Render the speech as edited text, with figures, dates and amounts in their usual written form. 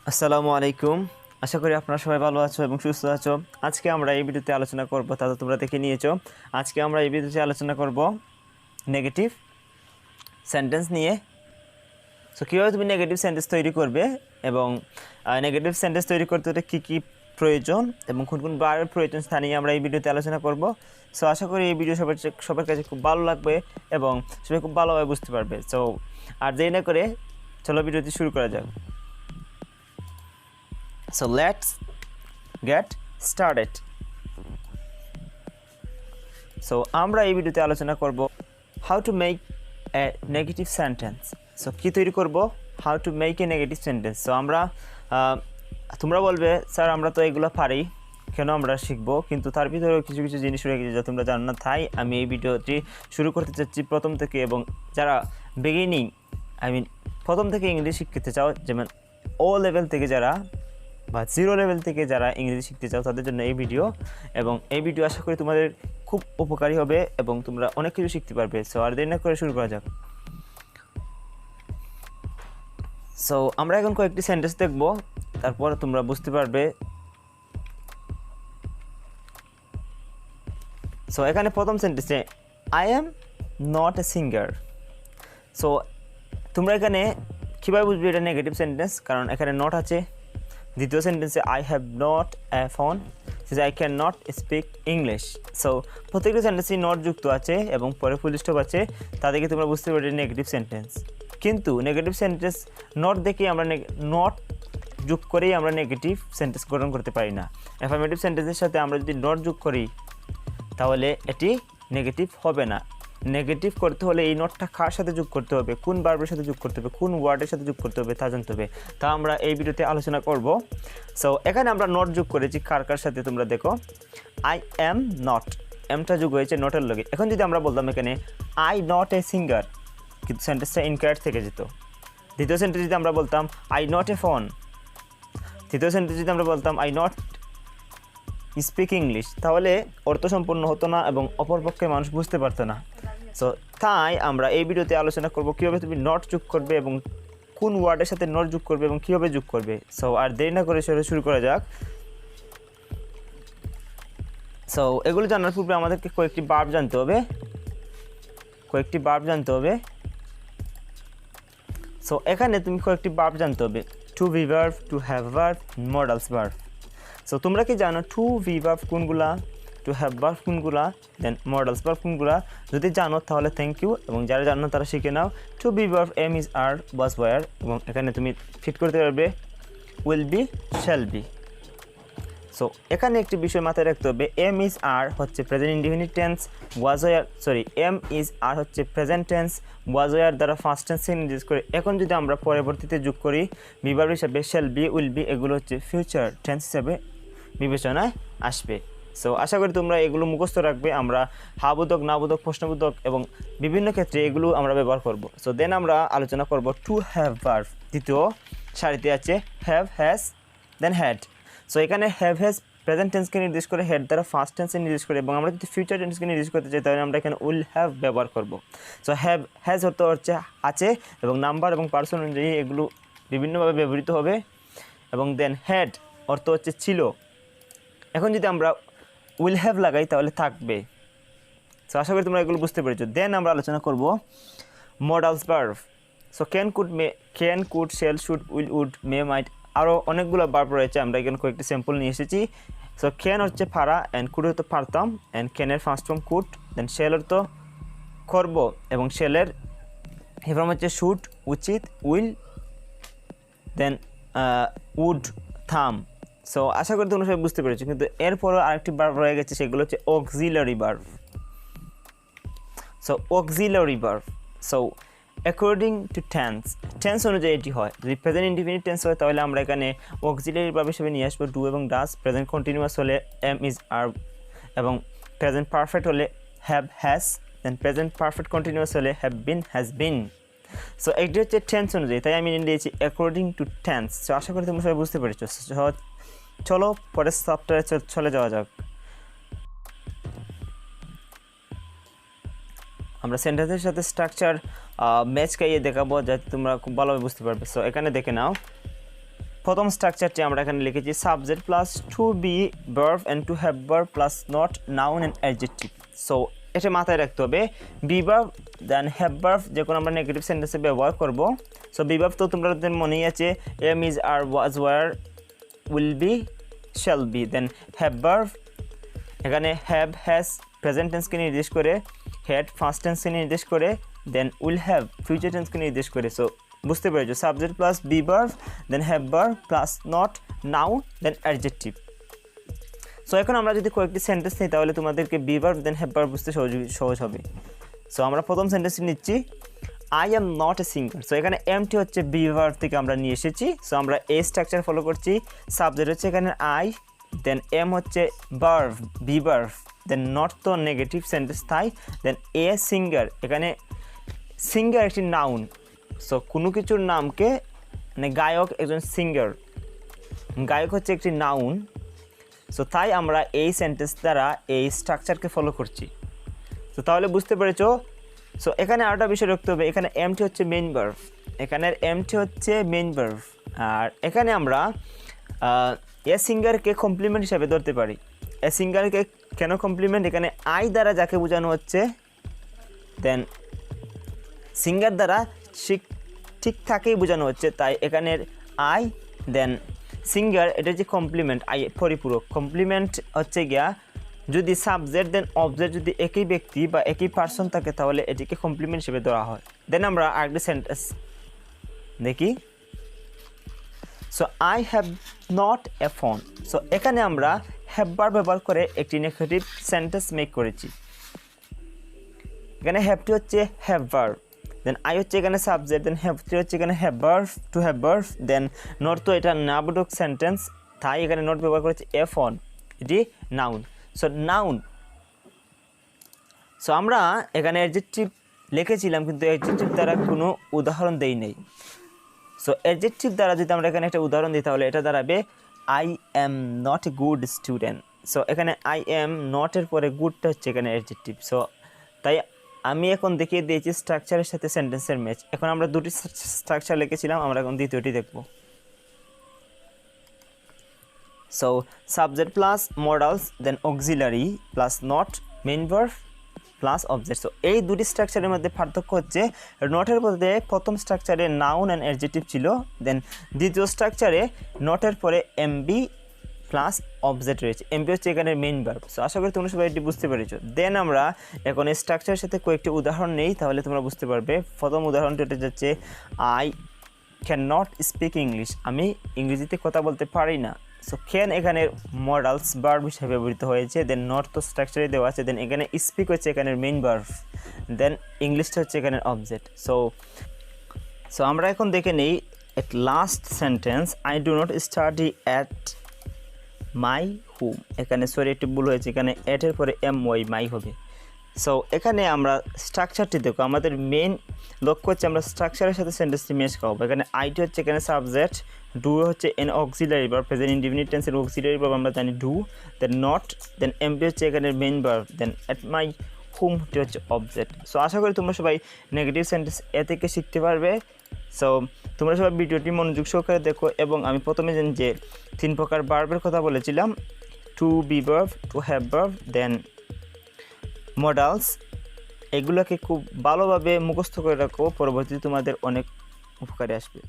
আসসালামু আলাইকুম। আশা করি আপনারা সবাই ভালো আছো এবং সুস্থ আছো। আজকে আমরা এই ভিডিওতে আলোচনা করব, তা তো তোমরা দেখে নিয়েছো। আজকে আমরা এই ভিডিওতে আলোচনা করব নেগেটিভ সেন্টেন্স নিয়ে। সো কীভাবে তুমি নেগেটিভ সেন্টেন্স তৈরি করবে এবং নেগেটিভ সেন্টেন্স তৈরি করতে হলে কী কী প্রয়োজন এবং কোন কোন বারের প্রয়োজন স্থানীয় আমরা এই ভিডিওতে আলোচনা করব। সো আশা করি এই ভিডিও সবার কাছে খুব ভালো লাগবে এবং সবাই খুব ভালোভাবে বুঝতে পারবে। সো আর দেরি না করে চলো ভিডিওটি শুরু করা যাক। So let's get started. So আমরা এই ভিডিওতে আলোচনা করব how to make a negative sentence. So কি তৈরি করব? How to make a negative sentence. So আমরা তোমরা বলবে স্যার আমরা তো এগুলো পারি, কেন আমরা শিখবো? কিন্তু তার ভিতরেও কিছু কিছু জিনিস রয়ে গেছে যা তোমরা জানো না, তাই আমি এই ভিডিওটি শুরু করতে চাচ্ছি প্রথম থেকে। এবং যারা বিগিনিং প্রথম থেকে ইংলিশ শিখতে চাও, যেমন ও লেভেল থেকে যারা বা জিরো লেভেল থেকে যারা ইংরেজি শিখতে চাও তাদের জন্য এই ভিডিও। এবং এই ভিডিও আশা করি তোমাদের খুব উপকারী হবে এবং তোমরা অনেক কিছু শিখতে পারবে। সো আর দেরি না করে শুরু করা যাক। সো আমরা এখন কয়েকটি সেন্টেন্স দেখব, তারপর তোমরা বুঝতে পারবে। সো এখানে প্রথম সেন্টেন্সে I am not a singer. So তোমরা এখানে কীভাবে বুঝবে এটা নেগেটিভ সেন্টেন্স? কারণ এখানে নট আছে। দ্বিতীয় সেন্টেন্সে I have not a phone, I can not speak English. So প্রত্যেকটি সেন্টেন্সেই নট যুক্ত আছে এবং পরে ফুল স্টপ আছে, তাদেরকে তোমরা বুঝতে পারবে নেগেটিভ সেন্টেন্স। কিন্তু নেগেটিভ সেন্টেন্স নট দেখেই আমরা নট যোগ করেই আমরা নেগেটিভ সেন্টেন্স গঠন করতে পারি না। অ্যাফার্মেটিভ সেন্টেন্সের সাথে আমরা যদি নট যোগ করি তাহলে এটি নেগেটিভ হবে না। নেগেটিভ করতে হলে এই নটটা কার সাথে যোগ করতে হবে, কোন ভার্বের সাথে যোগ করতে হবে, কোন ওয়ার্ডের সাথে যোগ করতে হবে তা জানতে হবে। তা আমরা এই ভিডিওতে আলোচনা করব। সো এখানে আমরা নট যোগ করেছি কার কার সাথে তোমরা দেখো। আই অ্যাম নট, এমটা যোগ হয়েছে নটের লগে। এখন যদি আমরা বলতাম এখানে আই নট এ সিঙ্গার, কিন্তু সেন্টেন্সটা ইনকারেক্ট থেকে যেত। দ্বিতীয় সেন্টেন্স যদি আমরা বলতাম আই নট এ ফোন, তৃতীয় সেন্টেন্স যদি আমরা বলতাম আই নট স্পিক ইংলিশ, তাহলে অর্থ সম্পূর্ণ হতো না এবং অপরপক্ষে মানুষ বুঝতে পারতো না। সো তাই আমরা এই ভিডিওতে আলোচনা করব কীভাবে তুমি নট যোগ করবে এবং কোন ওয়ার্ডের সাথে নট যোগ করবে এবং কীভাবে যোগ করবে। সো আর দেরি না করে শুরু করা যাক। সো এগুলো জানার পূর্বে আমাদেরকে কয়েকটি ভার্ব জানতে হবে। সো এখানে তুমি কয়েকটি ভার্ব জানতে হবে। To be verb, to have verb, modals verb. So তোমরা কি জানো টু বি ভার্ব কোনগুলা, টু হ্যাভ ভার্ব কোনগুলা, দেন মডেলস ভার্ব কোনগুলা? যদি জানো তাহলে থ্যাংক ইউ, এবং যারা জানো তারা শিখে নাও। To be verb am is are was were, এবং এখানে তুমি ফিট করতে পারবে will be, shall be. So এখানে একটি বিষয় মাথায় রাখতে হবে, এম ইজ আর হচ্ছে present indefinite tense, am is are হচ্ছে প্রেজেন্ট টেন্স, ওয়াজ ওয়ার দ্বারা ফার্স্ট টেন্সকে নির্দেশ করে। এখন যদি আমরা পরবর্তীতে যোগ করি বি ভার্ব হিসাবে শ্যাল বি, উইল বি, এগুলো হচ্ছে ফিউচার টেন্স হিসাবে বিবেচনায় আসবে। সো আশা করি তোমরা এগুলো মুখস্থ রাখবে। আমরা হাবোধক, নাবোধক, প্রশ্নবোধক এবং বিভিন্ন ক্ষেত্রে এগুলো আমরা ব্যবহার করব। সো দেন আমরা আলোচনা করব টু হ্যাভ ভার্ব। দ্বিতীয় সারিতে আছে have, has, then had. So এখানে হ্যাভ হ্যাজ প্রেজেন্ট টেন্সকে নির্দেশ করে, হেড দ্বারা ফার্স্ট টেন্সকে নির্দেশ করে, এবং আমরা যদি ফিউচার টেন্সকে নির্দেশ করতে চাই তাহলে আমরা এখানে উইল হ্যাভ ব্যবহার করব। সো হ্যাভ, হ্যাজ অর্থ হচ্ছে আছে, এবং নাম্বার এবং পার্সন অনুযায়ী এগুলো বিভিন্নভাবে ব্যবহৃত হবে। এবং দেন হ্যাড অর্থ হচ্ছে ছিল। এখন যদি আমরা উইল হ্যাভ লাগাই তাহলে থাকবে। সো আশা করি তোমরা এগুলো বুঝতে পেরেছো। দেন আমরা আলোচনা করব modals verb. So can, could, may, can, could, shall, should, will, would, may, might, আরও অনেকগুলো ভার্ব রয়েছে। আমরা এখানে কয়েকটি স্যাম্পল নিয়ে এসেছি। সো ক্যান হচ্ছে পারা, অ্যান্ড কুড হতো পারতাম, অ্যান্ড ক্যানের first form could. Then shall অর্থ করব, এবং শেলের ফর্ম হচ্ছে শুড, উচিত, উইল, দেন উড, থাম। সো আশা করি তোমরা সবাই বুঝতে পেরেছো। কিন্তু এরপরও আরেকটি ভার্ব রয়ে গেছে, সেগুলো হচ্ছে auxiliary verb. So auxiliary verb, so according to tense অনুযায়ী এটি হয়। যদি প্রেজেন্ট ইনডিফিনিট টেন্স হয় তাহলে আমরা এখানে অক্সিলারি ভার্ব হিসেবে নিয়ে আসবো ডু এবং ডাজ। প্রেজেন্ট কন্টিনিউয়াস হলে এম ইজ আর, এবং প্রেজেন্ট পারফেক্ট হলে have, has, then present perfect continuous হলে have been, has been. So এটি হচ্ছে টেন্স অনুযায়ী, তাই আমি দিয়েছি অ্যাকর্ডিং টু টেন্স। সো আশা করি তোমরা সবাই বুঝতে পেরেছো। চলো পরের সফটওয়্যারে চলে যাওয়া যাক। আমরা সেন্টেন্সের সাথে স্ট্রাকচার ম্যাচ খাইয়ে দেখাবো যাতে তোমরা খুব ভালোভাবে বুঝতে পারবে। সো এখানে দেখে নাও, প্রথম স্ট্রাকচারটি আমরা এখানে লিখেছি subject plus to be verb and to have verb plus not noun and adjective. So এটা মাথায় রাখতে হবে, be verb then have verb যখন আমরা নেগেটিভ সেন্টেন্সে ব্যবহার করব। সো বি ভার্ব তো তোমাদের মনেই আছে, am is are was were will be shall be. Then have verb এখানে হ্যাভ হ্যাজ প্রেজেন্ট টেন্সকে নির্দেশ করে, হ্যাড ফার্স্ট টেন্সকে নির্দেশ করে, দেন উইল হ্যাভ ফিউচার টেন্সকে নির্দেশ করে। সো বুঝতে পেরেছো, subject plus be verb then have verb plus not noun then adjective. So এখন আমরা যদি কয়েকটি সেন্টেন্স নিই তাহলে তোমাদেরকে be verb then have verb বুঝতে সহজ হবে। সো আমরা প্রথম সেন্টেন্সটি নিচ্ছি, I am not a singer. So এখানে এমটি হচ্ছে বি ভার্ব থেকে আমরা নিয়ে এসেছি। সো আমরা এই স্ট্রাকচার ফলো করছি, সাবজেক্ট হচ্ছে এখানে আই, দেন এম হচ্ছে verb be verb, then not তো নেগেটিভ সেন্টেন্স তাই, দেন এ সিঙ্গার, এখানে সিঙ্গার একটি নাউন। সো কোনো কিছুর নামকে মানে গায়ক একজন সিঙ্গার, গায়ক হচ্ছে একটি নাউন। সো তাই আমরা এই সেন্টেন্স দ্বারা এই স্ট্রাকচারকে ফলো করছি। তো তাহলে বুঝতে পেরেছো। সো এখানে আরেকটা বিষয় রাখতে হবে, এখানে এমটি হচ্ছে মেইন ভার্ব, এখানের এমটি হচ্ছে মেইন ভার্ব, আর এখানে আমরা এ সিঙ্গারকে কমপ্লিমেন্ট হিসাবে ধরতে পারি। এ সিঙ্গারকে কেন কমপ্লিমেন্ট, এখানে আই দ্বারা যাকে বোঝানো হচ্ছে, দেন সিঙ্গার দ্বারা ঠিক তাকেই বোঝানো হচ্ছে, তাই এখানের আই দেন সিঙ্গার এটা যে কমপ্লিমেন্ট, আই পরিপূরক। কমপ্লিমেন্ট হচ্ছে গিয়া যদি সাবজেক্ট দেন অবজেক্ট যদি একই ব্যক্তি বা একই পার্সন থাকে তাহলে এটিকে কমপ্লিমেন্ট হিসেবে ধরা হয়। দেন আমরা আরেকটি সেন্টেন্স দেখি, so I have not a phone. So এখানে আমরা হ্যাভ ভার্ব ব্যবহার করে একটি নেগেটিভ সেন্টেন্স মেক করেছি। এখানে হ্যাভটি হচ্ছে হ্যাভ ভার্ব, দেন আই হচ্ছে এখানে সাবজেক্ট, দেন হ্যাভটি হচ্ছে এখানে have verb to have verb, then not তো এটা নাবোধক সেন্টেন্স তাই এখানে নট ব্যবহার করেছে এ ফোন, এটি নাউন। সো নাউন, সো আমরা এখানে অ্যাডজেক্টিভ লিখেছিলাম কিন্তু অ্যাডজেক্টিভ দ্বারা কোনো উদাহরণ দেই নেই। সো অ্যাডজেক্টিভ দ্বারা যদি আমরা এখানে একটা উদাহরণ দিই তাহলে এটা দাঁড়াবে I am not a good student. So এখানে আই এম নটের পরে গুডটা হচ্ছে এখানে অ্যাডজেক্টিভ। সো তাই আমি এখন দেখিয়ে দিয়েছি স্ট্রাকচারের সাথে সেন্টেন্সের ম্যাচ। এখন আমরা দুটি স্ট্রাকচার লিখেছিলাম, আমরা এখন দ্বিতীয়টি দেখব। So subject plus modals then auxiliary plus not main verb plus object. So এই দুটি স্ট্রাকচারের মধ্যে পার্থক্য হচ্ছে নটের মধ্যে প্রথম স্ট্রাকচারে নাউন অ্যান্ড অ্যাডজেক্টিভ ছিল, দেন দ্বিতীয় স্ট্রাকচারে নটের পরে এমবি প্লাস অবজেক্ট রয়েছে। এমবি হচ্ছে এখানে মেইন ভার্ব। সো আশা করি তোমরা সবাই এটি বুঝতে পেরেছো। দেন আমরা এখন এই স্ট্রাকচারের সাথে কয়েকটি উদাহরণ নেই তাহলে তোমরা বুঝতে পারবে। প্রথম উদাহরণটি যাচ্ছে I can not speak English, আমি ইংরেজিতে কথা বলতে পারি না। সো ক্যান এখানে মডালস ভার্ব হিসেবে ব্যবহৃত হয়েছে, দেন নট তো স্ট্রাকচারে দেওয়া আছে, দেন এখানে স্পিক হচ্ছে এখানের মেইন ভার্ব, দেন ইংলিশটা হচ্ছে এখানের অবজেক্ট। সো আমরা এখন দেখে নেই at last sentence, I do not study at my home. এখানে সরি একটু ভুল হয়েছে, এখানে এটের পরে এম ওয়াই মাই হবে। সো এখানে আমরা স্ট্রাকচারটি দেখো, আমাদের মেইন লক্ষ্য হচ্ছে আমরা স্ট্রাকচারের সাথে সেন্টেন্সটি ম্যাচ খাওয়াবো। এখানে আইটি হচ্ছে এখানে সাবজেক্ট, ডু হচ্ছে an auxiliary verb, present indefinite টেন্সের অক্সিলারি ভার্ব আমরা জানি ডু, দেন নট, দেন এমপি হচ্ছে এখানে মেইন ভার্ব, দেন এট মাই হোমটি হচ্ছে অবজেক্ট। সো আশা করি তোমরা সবাই নেগেটিভ সেন্টেন্স এ থেকে শিখতে পারবে। সো তোমরা সবাই ভিডিওটি মনোযোগ সহকারে দেখো, এবং আমি প্রথমে যে 3 প্রকার ভার্বের কথা বলেছিলাম, to be verb, to have verb, then modals, এগুলোকে খুব ভালোভাবে মুখস্থ করে রাখো, পরবর্তীতে তোমাদের অনেক উপকারে আসবে।